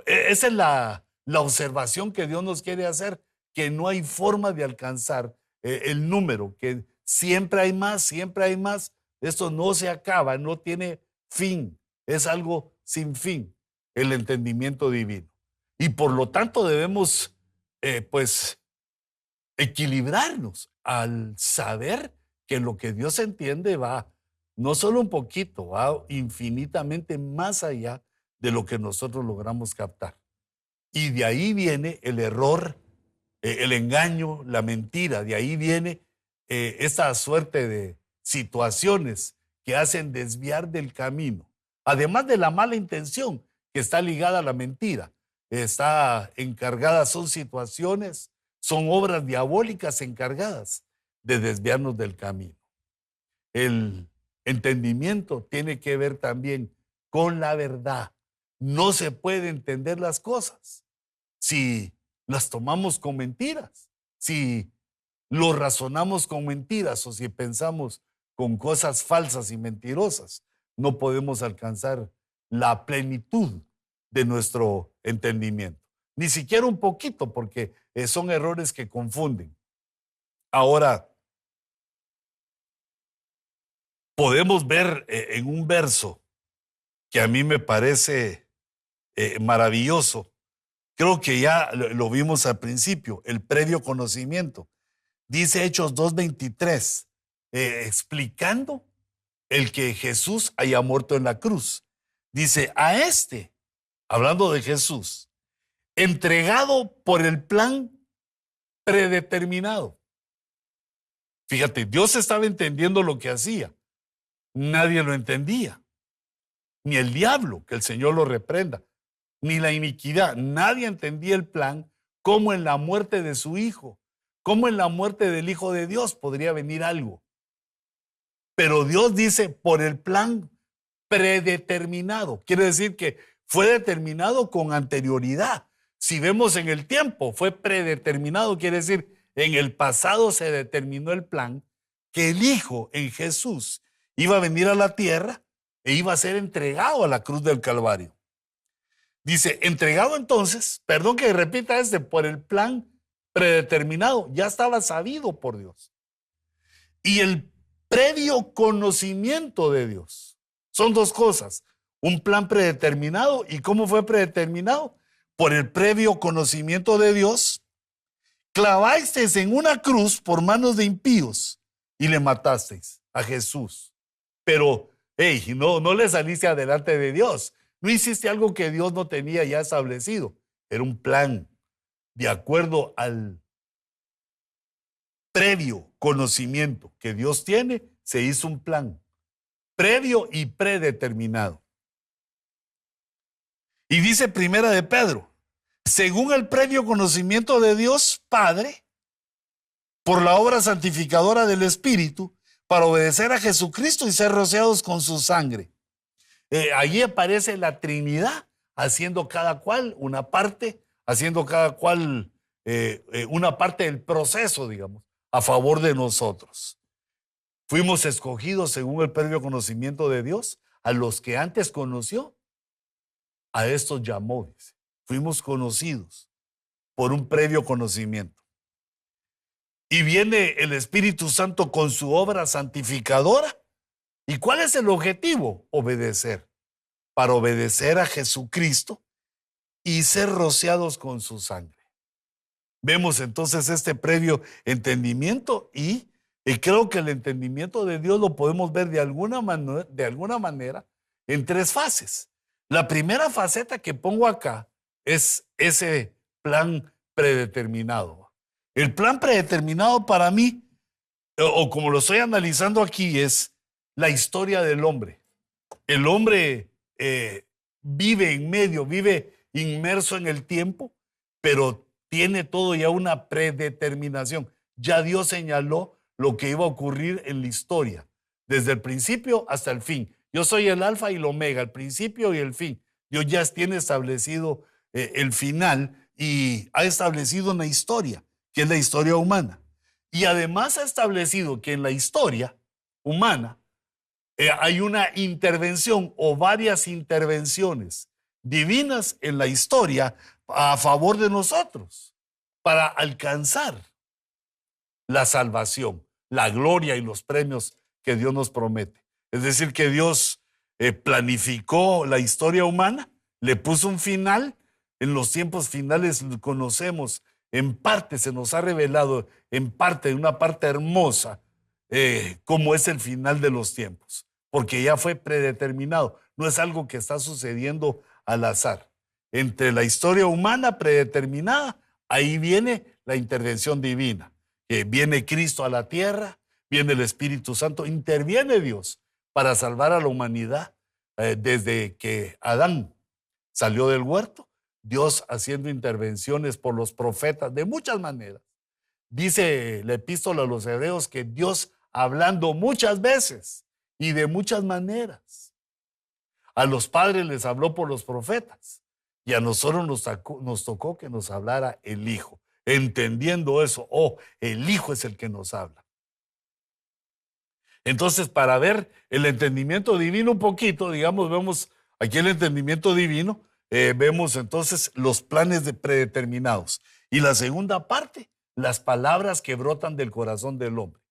[SPEAKER 1] Esa es la observación que Dios nos quiere hacer, que no hay forma de alcanzar el número, que siempre hay más, siempre hay más. Esto no se acaba, no tiene fin, es algo sin fin, el entendimiento divino. Y por lo tanto debemos, pues, equilibrarnos al saber que lo que Dios entiende va no solo un poquito, va infinitamente más allá de lo que nosotros logramos captar. Y de ahí viene el error, el engaño, la mentira, de ahí viene esta suerte de situaciones que hacen desviar del camino. Además de la mala intención que está ligada a la mentira, está encargada, son situaciones, son obras diabólicas encargadas de desviarnos del camino. El entendimiento tiene que ver también con la verdad. No se puede entender las cosas si las tomamos con mentiras, si lo razonamos con mentiras o si pensamos con cosas falsas y mentirosas. No podemos alcanzar la plenitud de nuestro entendimiento. Ni siquiera un poquito, porque son errores que confunden. Ahora, podemos ver en un verso que a mí me parece maravilloso. Creo que ya lo vimos al principio, el previo conocimiento. Dice Hechos 2:23, explicando el que Jesús haya muerto en la cruz. Dice, a este, hablando de Jesús, entregado por el plan predeterminado. Fíjate, Dios estaba entendiendo lo que hacía. Nadie lo entendía. Ni el diablo, que el Señor lo reprenda, ni la iniquidad. Nadie entendía el plan, cómo en la muerte de su Hijo, cómo en la muerte del Hijo de Dios podría venir algo. Pero Dios dice, por el plan predeterminado. Quiere decir que fue determinado con anterioridad. Si vemos en el tiempo, fue predeterminado, quiere decir, en el pasado se determinó el plan que el Hijo en Jesús iba a venir a la tierra e iba a ser entregado a la cruz del Calvario. Dice, entregado entonces, perdón que repita por el plan predeterminado, ya estaba sabido por Dios. Y el previo conocimiento de Dios. Son dos cosas, un plan predeterminado. ¿Y cómo fue predeterminado? Por el previo conocimiento de Dios, clavasteis en una cruz por manos de impíos y le matasteis a Jesús. Pero, no le saliste adelante de Dios. No hiciste algo que Dios no tenía ya establecido. Era un plan de acuerdo al previo conocimiento que Dios tiene. Se hizo un plan previo y predeterminado. Y dice Primera de Pedro, según el previo conocimiento de Dios Padre, por la obra santificadora del Espíritu, para obedecer a Jesucristo y ser rociados con su sangre. Allí aparece la Trinidad haciendo cada cual una parte, haciendo cada cual una parte del proceso, digamos, a favor de nosotros. Fuimos escogidos según el previo conocimiento de Dios, a los que antes conoció, a estos llamó, dice. Fuimos conocidos por un previo conocimiento. Y viene el Espíritu Santo con su obra santificadora. ¿Y cuál es el objetivo? Obedecer. Para obedecer a Jesucristo y ser rociados con su sangre. Vemos entonces este previo entendimiento y creo que el entendimiento de Dios lo podemos ver de alguna manera en tres fases. La primera faceta que pongo acá es ese plan predeterminado. El plan predeterminado para mí, o como lo estoy analizando aquí, es la historia del hombre. El hombre vive en medio, vive inmerso en el tiempo, pero tiene todo ya una predeterminación. Ya Dios señaló lo que iba a ocurrir en la historia, desde el principio hasta el fin. Yo soy el alfa y el omega, el principio y el fin. Dios ya tiene establecido el final y ha establecido una historia, que es la historia humana. Y además ha establecido que en la historia humana hay una intervención o varias intervenciones divinas en la historia a favor de nosotros para alcanzar la salvación, la gloria y los premios que Dios nos promete. Es decir, que Dios planificó la historia humana, le puso un final. En los tiempos finales conocemos, en parte se nos ha revelado, en parte, una parte hermosa, cómo es el final de los tiempos, porque ya fue predeterminado. No es algo que está sucediendo al azar. Entre la historia humana predeterminada, ahí viene la intervención divina. Viene Cristo a la tierra, viene el Espíritu Santo, interviene Dios para salvar a la humanidad desde que Adán salió del huerto. Dios haciendo intervenciones por los profetas de muchas maneras. Dice la epístola a los hebreos que Dios hablando muchas veces y de muchas maneras. A los padres les habló por los profetas y a nosotros nos tocó que nos hablara el Hijo. Entendiendo eso, el Hijo es el que nos habla. Entonces, para ver el entendimiento divino un poquito, digamos, vemos aquí el entendimiento divino, vemos entonces los planes predeterminados. Y la segunda parte, las palabras que brotan del corazón del hombre.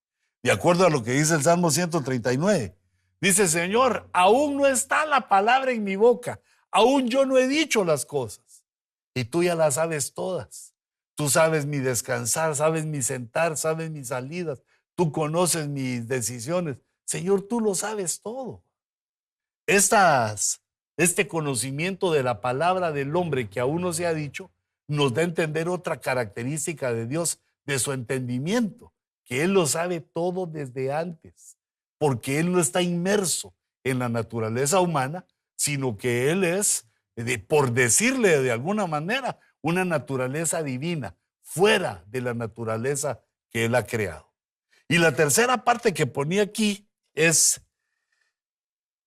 [SPEAKER 1] De acuerdo a lo que dice el Salmo 139. Dice, Señor, aún no está la palabra en mi boca, aún yo no he dicho las cosas. Y tú ya las sabes todas. Tú sabes mi descansar, sabes mi sentar, sabes mis salidas. Tú conoces mis decisiones. Señor, tú lo sabes todo. Este conocimiento de la palabra del hombre que aún no se ha dicho, nos da a entender otra característica de Dios, de su entendimiento, que Él lo sabe todo desde antes, porque Él no está inmerso en la naturaleza humana, sino que Él es, por decirle de alguna manera, una naturaleza divina, fuera de la naturaleza que Él ha creado. Y la tercera parte que ponía aquí es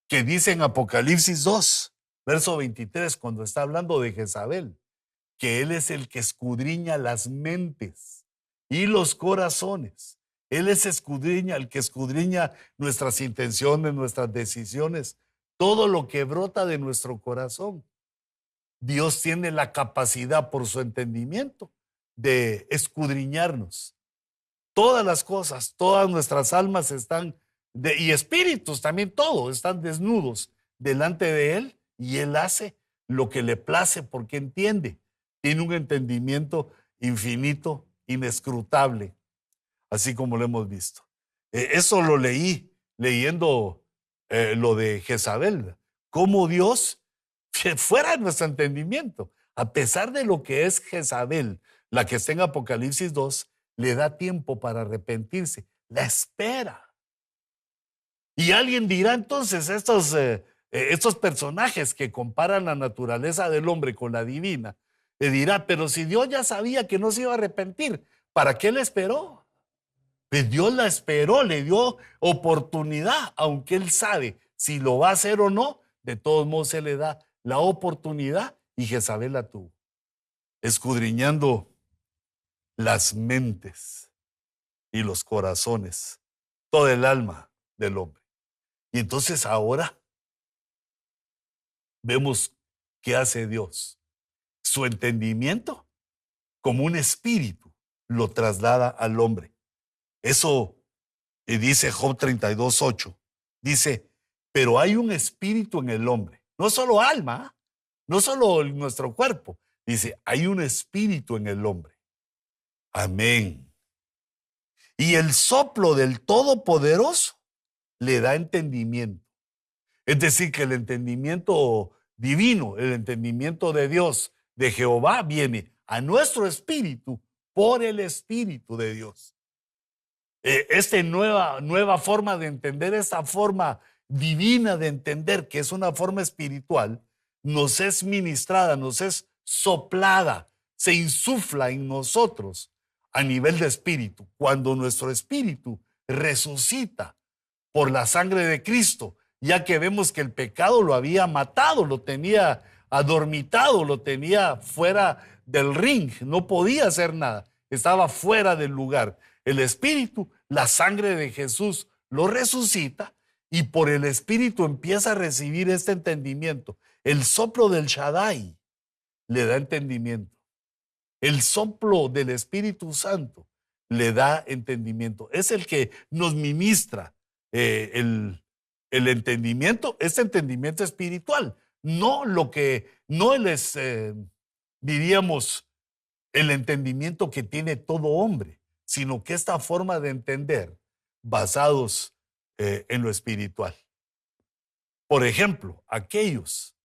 [SPEAKER 1] que dice en Apocalipsis 2, verso 23, cuando está hablando de Jezabel, que Él es el que escudriña las mentes y los corazones. Él es el que escudriña nuestras intenciones, nuestras decisiones, todo lo que brota de nuestro corazón. Dios tiene la capacidad por su entendimiento de escudriñarnos. Todas las cosas, todas nuestras almas están, y espíritus también, todos están desnudos delante de Él y Él hace lo que le place porque entiende. Tiene un entendimiento infinito, inescrutable, así como lo hemos visto. Eso lo leí leyendo lo de Jezabel, cómo Dios, fuera de nuestro entendimiento, a pesar de lo que es Jezabel, la que está en Apocalipsis 2, le da tiempo para arrepentirse, la espera. Y alguien dirá entonces, estos personajes que comparan la naturaleza del hombre con la divina, le dirá, pero si Dios ya sabía que no se iba a arrepentir, ¿para qué le esperó? Pues Dios la esperó, le dio oportunidad, aunque Él sabe si lo va a hacer o no, de todos modos se le da la oportunidad y Jezabel la tuvo, escudriñando las mentes y los corazones, todo el alma del hombre. Y entonces ahora vemos qué hace Dios. Su entendimiento, como un espíritu, lo traslada al hombre. Eso dice Job 32:8. Dice, pero hay un espíritu en el hombre, no solo alma, no solo en nuestro cuerpo. Dice, hay un espíritu en el hombre. Amén. Y el soplo del Todopoderoso le da entendimiento. Es decir, que el entendimiento divino, el entendimiento de Dios, de Jehová, viene a nuestro espíritu por el Espíritu de Dios. Esta nueva forma de entender, esta forma divina de entender, que es una forma espiritual, nos es ministrada, nos es soplada, se insufla en nosotros a nivel de espíritu. Cuando nuestro espíritu resucita por la sangre de Cristo, ya que vemos que el pecado lo había matado, lo tenía adormitado, lo tenía fuera del ring, no podía hacer nada, estaba fuera del lugar. El Espíritu, la sangre de Jesús lo resucita y por el Espíritu empieza a recibir este entendimiento. El soplo del Shaddai le da entendimiento. El soplo del Espíritu Santo le da entendimiento. Es el que nos ministra el entendimiento, este entendimiento espiritual. No diríamos, el entendimiento que tiene todo hombre, sino que esta forma de entender basados en lo espiritual. Por ejemplo, aquellos,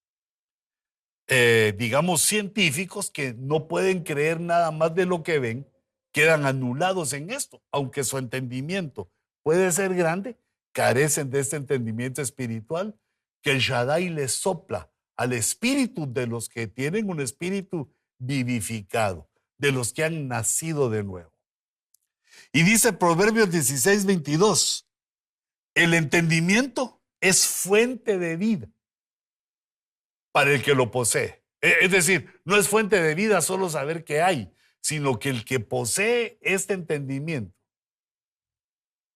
[SPEAKER 1] digamos, científicos que no pueden creer nada más de lo que ven, quedan anulados en esto, aunque su entendimiento puede ser grande, carecen de este entendimiento espiritual que el Shaddai les sopla al espíritu de los que tienen un espíritu vivificado, de los que han nacido de nuevo. Y dice Proverbios 16:22, el entendimiento es fuente de vida para el que lo posee. Es decir, no es fuente de vida solo saber qué hay, sino que el que posee este entendimiento,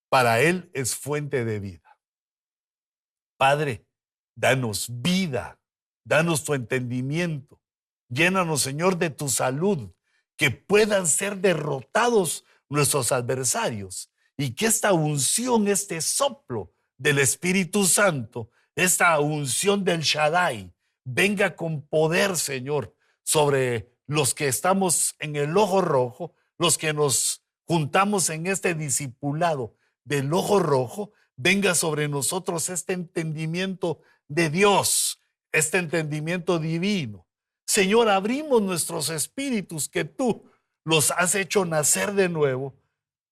[SPEAKER 1] para él es fuente de vida. Padre, danos vida, danos tu entendimiento, llénanos, Señor, de tu salud, que puedan ser derrotados nuestros adversarios y que esta unción, este soplo del Espíritu Santo, esta unción del Shaddai, venga con poder, Señor, sobre los que estamos en el ojo rojo, los que nos juntamos en este discipulado del ojo rojo, venga sobre nosotros este entendimiento de Dios, este entendimiento divino. Señor, abrimos nuestros espíritus que tú los has hecho nacer de nuevo.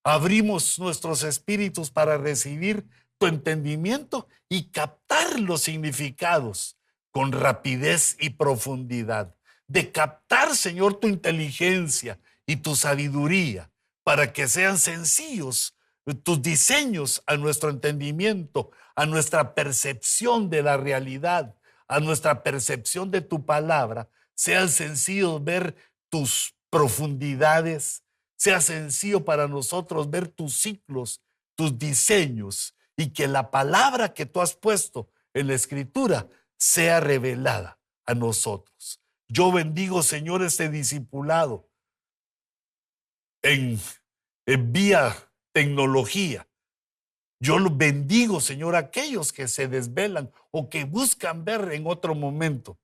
[SPEAKER 1] Abrimos nuestros espíritus para recibir tu entendimiento y captar los significados con rapidez y profundidad. De captar, Señor, tu inteligencia y tu sabiduría para que sean sencillos tus diseños a nuestro entendimiento, a nuestra percepción de la realidad, a nuestra percepción de tu palabra. Sea sencillo ver tus profundidades, sea sencillo para nosotros ver tus ciclos, tus diseños, y que la palabra que tú has puesto en la Escritura sea revelada a nosotros. Yo bendigo, Señor, este discipulado en vía tecnología. Yo lo bendigo, Señor, a aquellos que se desvelan o que buscan ver en otro momento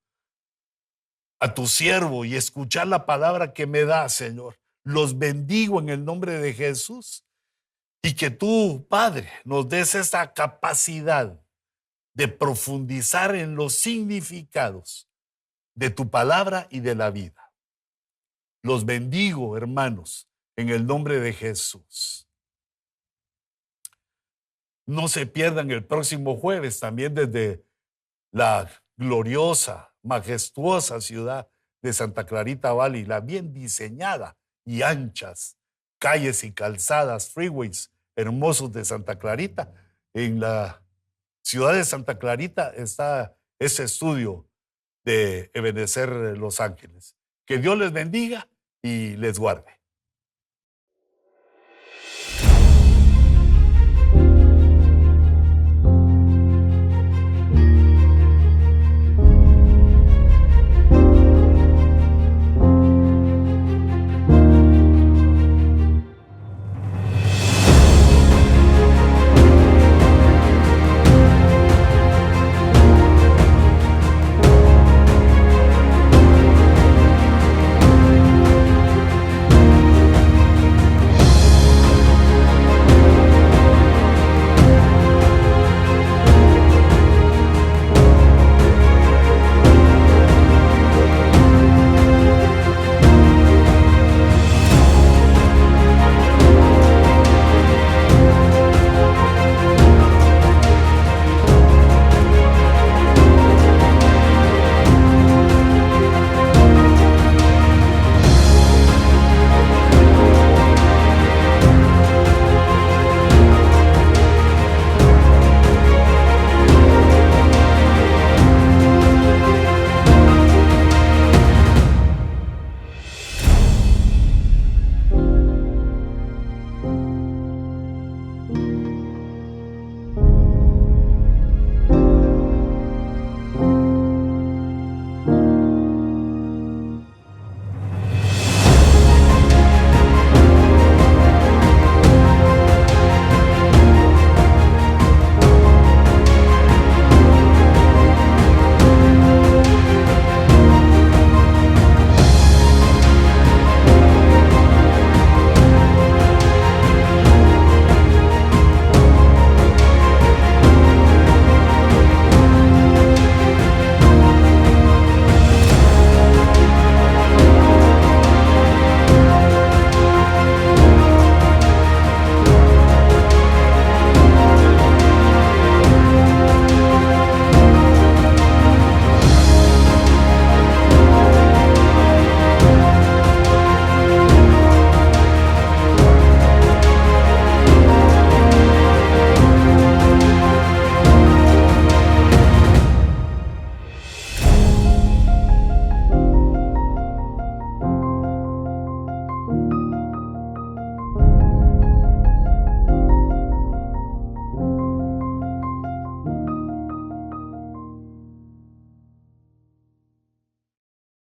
[SPEAKER 1] a tu siervo y escuchar la palabra que me da, Señor. Los bendigo en el nombre de Jesús y que tú, Padre, nos des esta capacidad de profundizar en los significados de tu palabra y de la vida. Los bendigo, hermanos, en el nombre de Jesús. No se pierdan el próximo jueves también desde la gloriosa, majestuosa ciudad de Santa Clarita Valley, la bien diseñada y anchas calles y calzadas, freeways hermosos de Santa Clarita. En la ciudad de Santa Clarita está ese estudio de Ebenecer Los Ángeles. Que Dios les bendiga y les guarde.